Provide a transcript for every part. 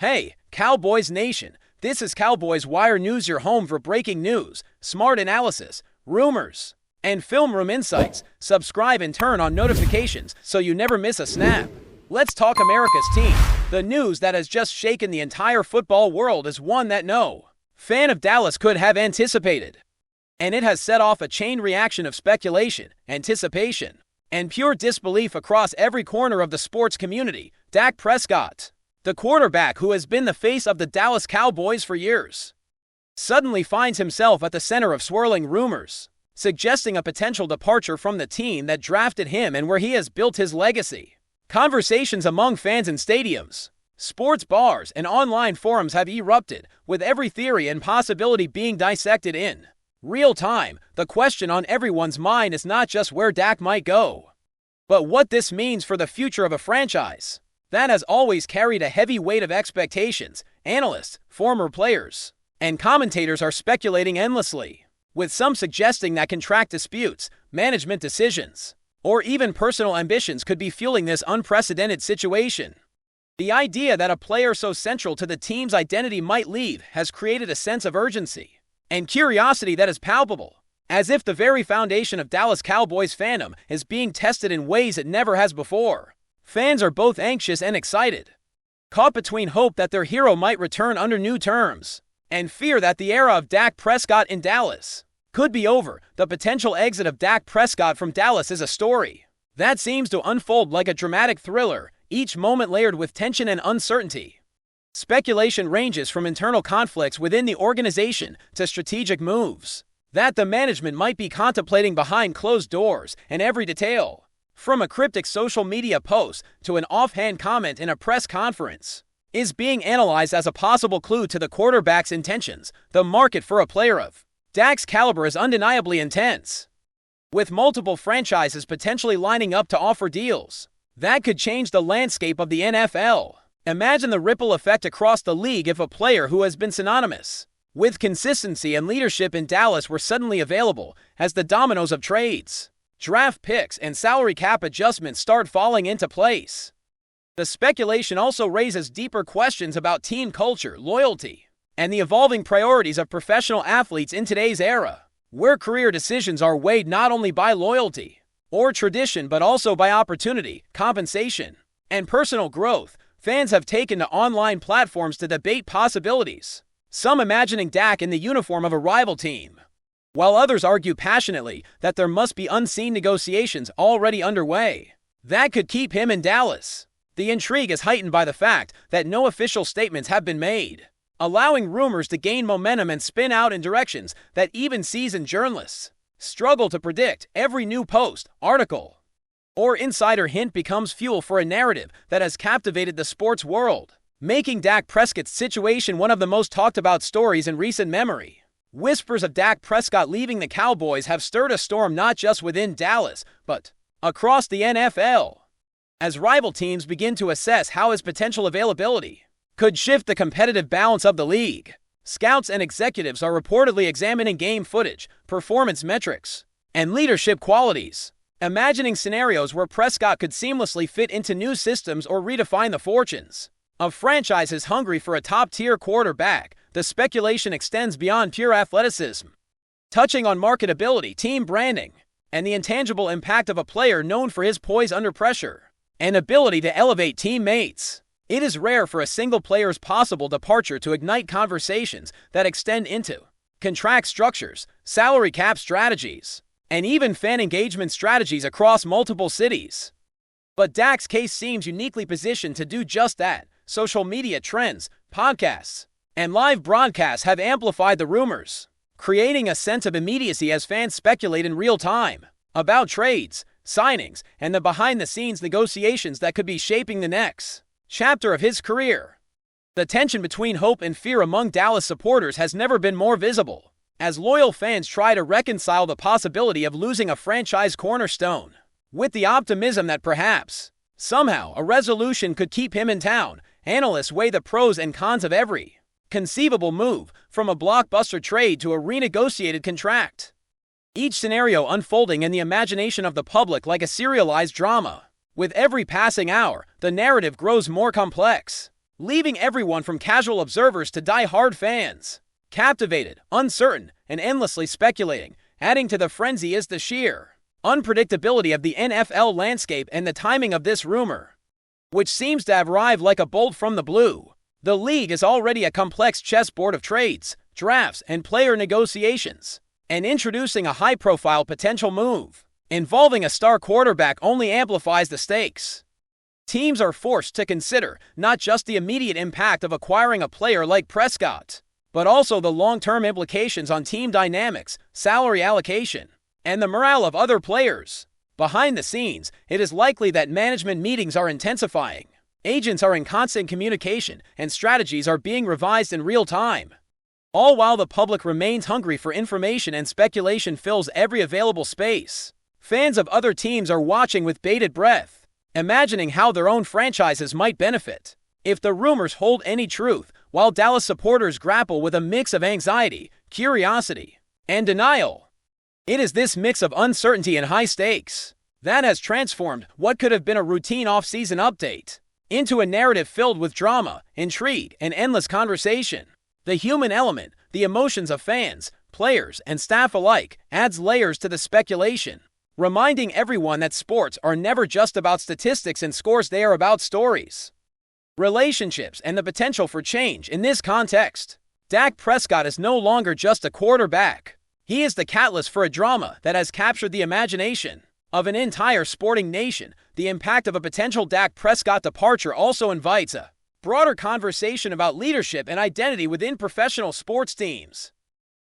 Hey, Cowboys Nation, this is Cowboys Wire News, your home for breaking news, smart analysis, rumors, and film room insights. Subscribe and turn on notifications so you never miss a snap. Let's talk America's team. The news that has just shaken the entire football world is one that no fan of Dallas could have anticipated. And it has set off a chain reaction of speculation, anticipation, and pure disbelief across every corner of the sports community. Dak Prescott, the quarterback who has been the face of the Dallas Cowboys for years, suddenly finds himself at the center of swirling rumors, suggesting a potential departure from the team that drafted him and where he has built his legacy. Conversations among fans in stadiums, sports bars, and online forums have erupted, with every theory and possibility being dissected in real time. The question on everyone's mind is not just where Dak might go, but what this means for the future of a franchise that has always carried a heavy weight of expectations. Analysts, former players, and commentators are speculating endlessly, with some suggesting that contract disputes, management decisions, or even personal ambitions could be fueling this unprecedented situation. The idea that a player so central to the team's identity might leave has created a sense of urgency and curiosity that is palpable, as if the very foundation of Dallas Cowboys fandom is being tested in ways it never has before. Fans are both anxious and excited, caught between hope that their hero might return under new terms and fear that the era of Dak Prescott in Dallas could be over. The potential exit of Dak Prescott from Dallas is a story that seems to unfold like a dramatic thriller, each moment layered with tension and uncertainty. Speculation ranges from internal conflicts within the organization to strategic moves that the management might be contemplating behind closed doors, and every detail, from a cryptic social media post to an offhand comment in a press conference, is being analyzed as a possible clue to the quarterback's intentions. The market for a player of Dak's caliber is undeniably intense, with multiple franchises potentially lining up to offer deals that could change the landscape of the NFL. Imagine the ripple effect across the league if a player who has been synonymous with consistency and leadership in Dallas were suddenly available, as the dominoes of trades, draft picks, and salary cap adjustments start falling into place. The speculation also raises deeper questions about team culture, loyalty, and the evolving priorities of professional athletes in today's era, where career decisions are weighed not only by loyalty or tradition but also by opportunity, compensation, and personal growth. Fans have taken to online platforms to debate possibilities, some imagining Dak in the uniform of a rival team, while others argue passionately that there must be unseen negotiations already underway that could keep him in Dallas. The intrigue is heightened by the fact that no official statements have been made, allowing rumors to gain momentum and spin out in directions that even seasoned journalists struggle to predict. Every new post, article, or insider hint becomes fuel for a narrative that has captivated the sports world, making Dak Prescott's situation one of the most talked about stories in recent memory. Whispers of Dak Prescott leaving the Cowboys have stirred a storm not just within Dallas, but across the NFL, as rival teams begin to assess how his potential availability could shift the competitive balance of the league. Scouts and executives are reportedly examining game footage, performance metrics, and leadership qualities, imagining scenarios where Prescott could seamlessly fit into new systems or redefine the fortunes of franchises hungry for a top-tier quarterback. The speculation extends beyond pure athleticism, touching on marketability, team branding, and the intangible impact of a player known for his poise under pressure and ability to elevate teammates. It is rare for a single player's possible departure to ignite conversations that extend into contract structures, salary cap strategies, and even fan engagement strategies across multiple cities. But Dak's case seems uniquely positioned to do just that. Social media trends, podcasts, and live broadcasts have amplified the rumors, creating a sense of immediacy as fans speculate in real time about trades, signings, and the behind-the-scenes negotiations that could be shaping the next chapter of his career. The tension between hope and fear among Dallas supporters has never been more visible, as loyal fans try to reconcile the possibility of losing a franchise cornerstone with the optimism that perhaps, somehow, a resolution could keep him in town. Analysts weigh the pros and cons of every conceivable move, from a blockbuster trade to a renegotiated contract, each scenario unfolding in the imagination of the public like a serialized drama. With every passing hour, the narrative grows more complex, leaving everyone from casual observers to die-hard fans captivated, uncertain, and endlessly speculating. Adding to the frenzy is the sheer unpredictability of the NFL landscape and the timing of this rumor, which seems to have arrived like a bolt from the blue. The league is already a complex chessboard of trades, drafts, and player negotiations, and introducing a high-profile potential move involving a star quarterback only amplifies the stakes. Teams are forced to consider not just the immediate impact of acquiring a player like Prescott, but also the long-term implications on team dynamics, salary allocation, and the morale of other players. Behind the scenes, it is likely that management meetings are intensifying, agents are in constant communication, and strategies are being revised in real time. All while the public remains hungry for information and speculation fills every available space. Fans of other teams are watching with bated breath, imagining how their own franchises might benefit if the rumors hold any truth, while Dallas supporters grapple with a mix of anxiety, curiosity, and denial. It is this mix of uncertainty and high stakes that has transformed what could have been a routine off-season update into a narrative filled with drama, intrigue, and endless conversation. The human element, the emotions of fans, players, and staff alike, adds layers to the speculation, reminding everyone that sports are never just about statistics and scores, they are about stories, relationships, and the potential for change. In this context, Dak Prescott is no longer just a quarterback. He is the catalyst for a drama that has captured the imagination of an entire sporting nation. The impact of a potential Dak Prescott departure also invites a broader conversation about leadership and identity within professional sports teams.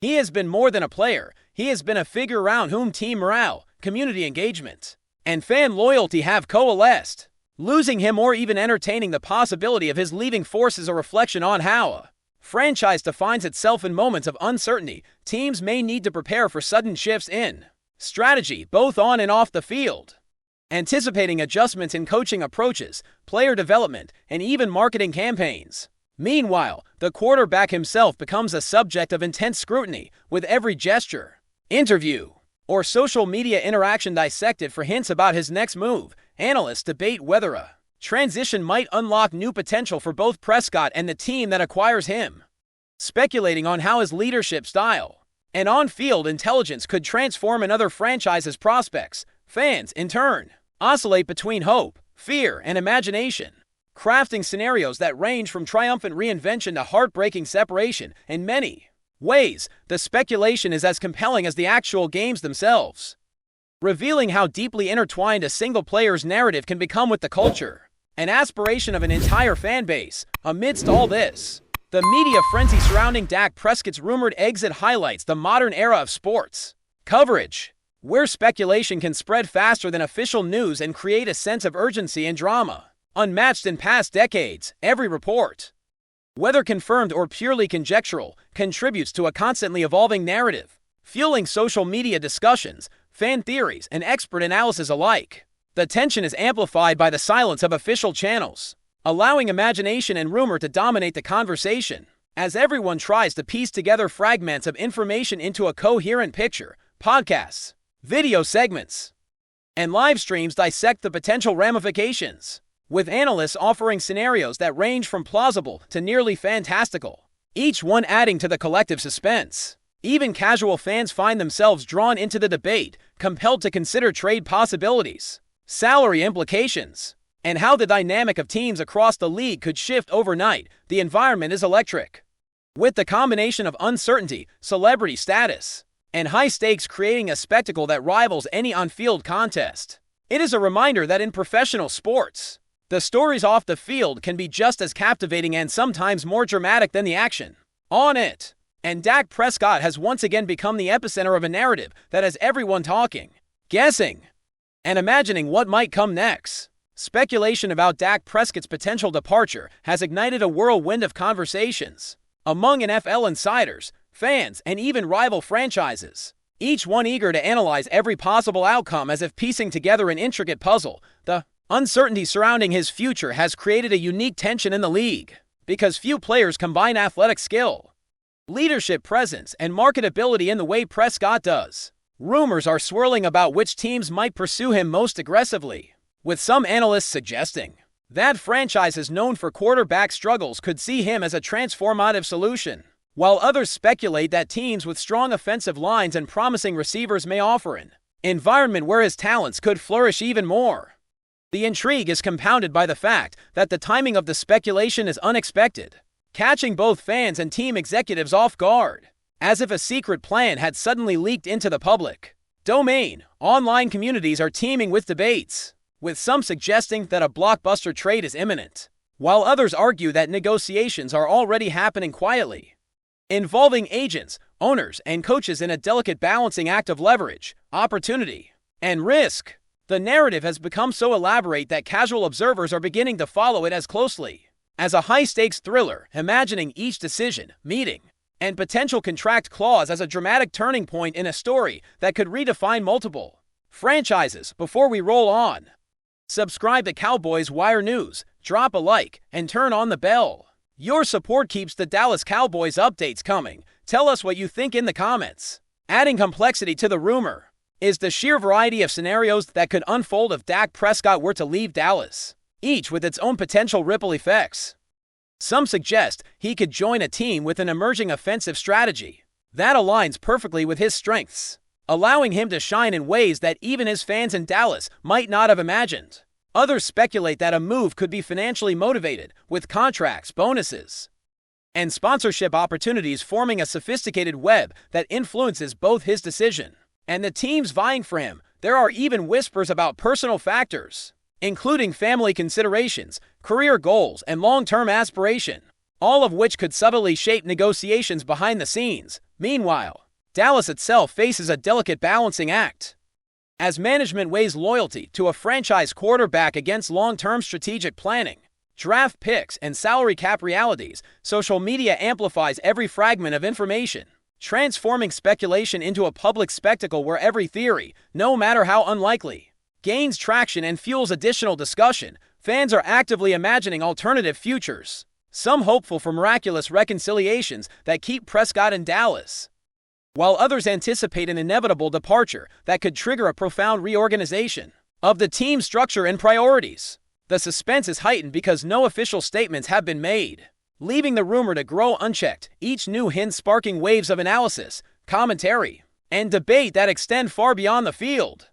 He has been more than a player. He has been a figure around whom team morale, community engagement, and fan loyalty have coalesced. Losing him or even entertaining the possibility of his leaving forces a reflection on how a franchise defines itself in moments of uncertainty. Teams may need to prepare for sudden shifts in strategy, both on and off the field, anticipating adjustments in coaching approaches, player development, and even marketing campaigns. Meanwhile, the quarterback himself becomes a subject of intense scrutiny, with every gesture, interview, or social media interaction dissected for hints about his next move. Analysts debate whether a transition might unlock new potential for both Prescott and the team that acquires him, speculating on how his leadership style and on-field intelligence could transform another franchise's prospects. Fans, in turn, oscillate between hope, fear, and imagination, crafting scenarios that range from triumphant reinvention to heartbreaking separation. In many ways, the speculation is as compelling as the actual games themselves, revealing how deeply intertwined a single player's narrative can become with the culture and aspiration of an entire fan base. Amidst all this, the media frenzy surrounding Dak Prescott's rumored exit highlights the modern era of sports coverage, where speculation can spread faster than official news and create a sense of urgency and drama unmatched in past decades. Every report, whether confirmed or purely conjectural, contributes to a constantly evolving narrative, fueling social media discussions, fan theories, and expert analysis alike. The tension is amplified by the silence of official channels, allowing imagination and rumor to dominate the conversation, as everyone tries to piece together fragments of information into a coherent picture. Podcasts, video segments, and live streams dissect the potential ramifications, with analysts offering scenarios that range from plausible to nearly fantastical, each one adding to the collective suspense. Even casual fans find themselves drawn into the debate, compelled to consider trade possibilities, salary implications, and how the dynamic of teams across the league could shift overnight. The environment is electric, with the combination of uncertainty, celebrity status, and high stakes creating a spectacle that rivals any on-field contest. It is a reminder that in professional sports, the stories off the field can be just as captivating and sometimes more dramatic than the action on it. And Dak Prescott has once again become the epicenter of a narrative that has everyone talking, guessing, and imagining what might come next. Speculation about Dak Prescott's potential departure has ignited a whirlwind of conversations among NFL insiders, fans, and even rival franchises, each one eager to analyze every possible outcome as if piecing together an intricate puzzle. The uncertainty surrounding his future has created a unique tension in the league, because few players combine athletic skill, leadership presence, and marketability in the way Prescott does. Rumors are swirling about which teams might pursue him most aggressively, with some analysts suggesting That franchises known for quarterback struggles could see him as a transformative solution, while others speculate that teams with strong offensive lines and promising receivers may offer an environment where his talents could flourish even more. The intrigue is compounded by the fact that the timing of the speculation is unexpected, catching both fans and team executives off guard, as if a secret plan had suddenly leaked into the public domain. Online communities are teeming with debates, with some suggesting that a blockbuster trade is imminent, while others argue that negotiations are already happening quietly, involving agents, owners, and coaches in a delicate balancing act of leverage, opportunity, and risk. The narrative has become so elaborate that casual observers are beginning to follow it as closely as a high-stakes thriller, imagining each decision, meeting, and potential contract clause as a dramatic turning point in a story that could redefine multiple franchises. Before we roll on, subscribe to Cowboys Wire News, drop a like, and turn on the bell. Your support keeps the Dallas Cowboys updates coming. Tell us what you think in the comments. Adding complexity to the rumor is the sheer variety of scenarios that could unfold if Dak Prescott were to leave Dallas, each with its own potential ripple effects. Some suggest he could join a team with an emerging offensive strategy that aligns perfectly with his strengths, allowing him to shine in ways that even his fans in Dallas might not have imagined. Others speculate that a move could be financially motivated, with contracts, bonuses, and sponsorship opportunities forming a sophisticated web that influences both his decision and the teams vying for him. There are even whispers about personal factors, including family considerations, career goals, and long-term aspiration, all of which could subtly shape negotiations behind the scenes. Meanwhile, Dallas itself faces a delicate balancing act, as management weighs loyalty to a franchise quarterback against long-term strategic planning, draft picks, and salary cap realities. Social media amplifies every fragment of information, transforming speculation into a public spectacle where every theory, no matter how unlikely, gains traction and fuels additional discussion. Fans are actively imagining alternative futures, some hopeful for miraculous reconciliations that keep Prescott in Dallas, while others anticipate an inevitable departure that could trigger a profound reorganization of the team's structure and priorities. The suspense is heightened because no official statements have been made, leaving the rumor to grow unchecked, each new hint sparking waves of analysis, commentary, and debate that extend far beyond the field.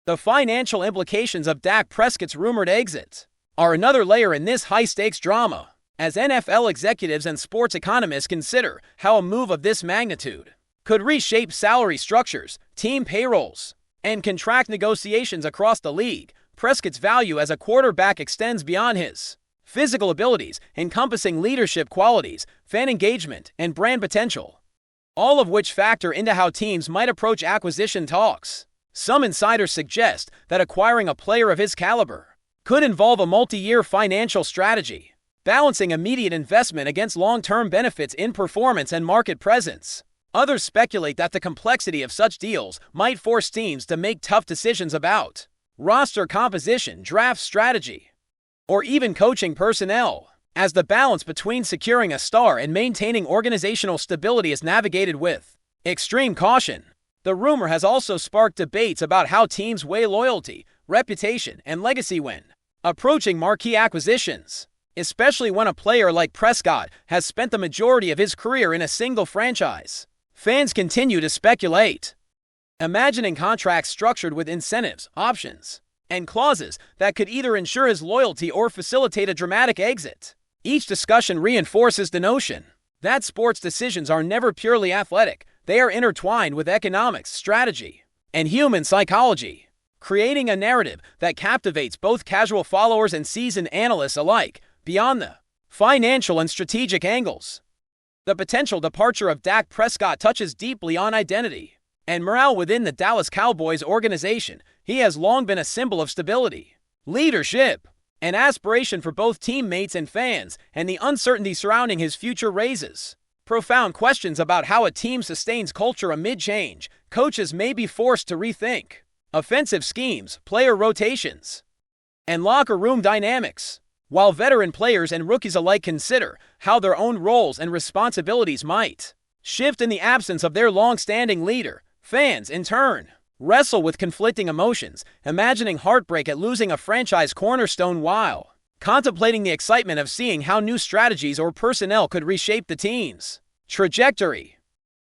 The financial implications of Dak Prescott's rumored exit are another layer in this high-stakes drama, as NFL executives and sports economists consider how a move of this magnitude could reshape salary structures, team payrolls, and contract negotiations across the league. Prescott's value as a quarterback extends beyond his physical abilities, encompassing leadership qualities, fan engagement, and brand potential, all of which factor into how teams might approach acquisition talks. Some insiders suggest that acquiring a player of his caliber could involve a multi-year financial strategy, balancing immediate investment against long-term benefits in performance and market presence. Others speculate that the complexity of such deals might force teams to make tough decisions about roster composition, draft strategy, or even coaching personnel, as the balance between securing a star and maintaining organizational stability is navigated with extreme caution. The rumor has also sparked debates about how teams weigh loyalty, reputation, and legacy when approaching marquee acquisitions, especially when a player like Prescott has spent the majority of his career in a single franchise. Fans continue to speculate, imagining contracts structured with incentives, options, and clauses that could either ensure his loyalty or facilitate a dramatic exit. Each discussion reinforces the notion that sports decisions are never purely athletic. They are intertwined with economics, strategy, and human psychology, creating a narrative that captivates both casual followers and seasoned analysts alike. Beyond the financial and strategic angles, the potential departure of Dak Prescott touches deeply on identity and morale within the Dallas Cowboys organization. He has long been a symbol of stability, leadership, and aspiration for both teammates and fans, and the uncertainty surrounding his future raises profound questions about how a team sustains culture amid change. Coaches may be forced to rethink offensive schemes, player rotations, and locker room dynamics, while veteran players and rookies alike consider how their own roles and responsibilities might shift in the absence of their long-standing leader. Fans, in turn, wrestle with conflicting emotions, imagining heartbreak at losing a franchise cornerstone while contemplating the excitement of seeing how new strategies or personnel could reshape the team's trajectory.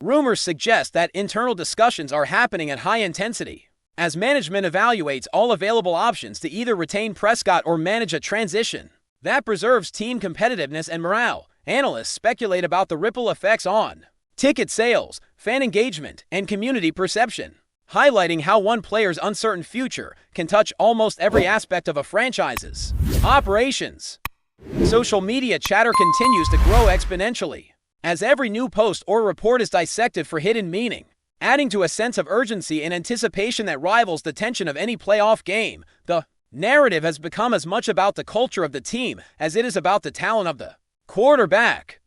Rumors suggest that internal discussions are happening at high intensity, as management evaluates all available options to either retain Prescott or manage a transition that preserves team competitiveness and morale. Analysts speculate about the ripple effects on ticket sales, fan engagement, and community perception, highlighting how one player's uncertain future can touch almost every aspect of a franchise's operations. Social media chatter continues to grow exponentially, as every new post or report is dissected for hidden meaning, adding to a sense of urgency and anticipation that rivals the tension of any playoff game. The narrative has become as much about the culture of the team as it is about the talent of the quarterback,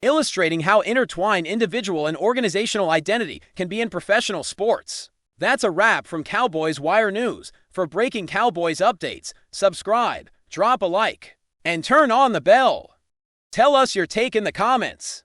illustrating how intertwined individual and organizational identity can be in professional sports. That's a wrap from Cowboys Wire News. For breaking Cowboys updates, subscribe, drop a like, and turn on the bell. Tell us your take in the comments.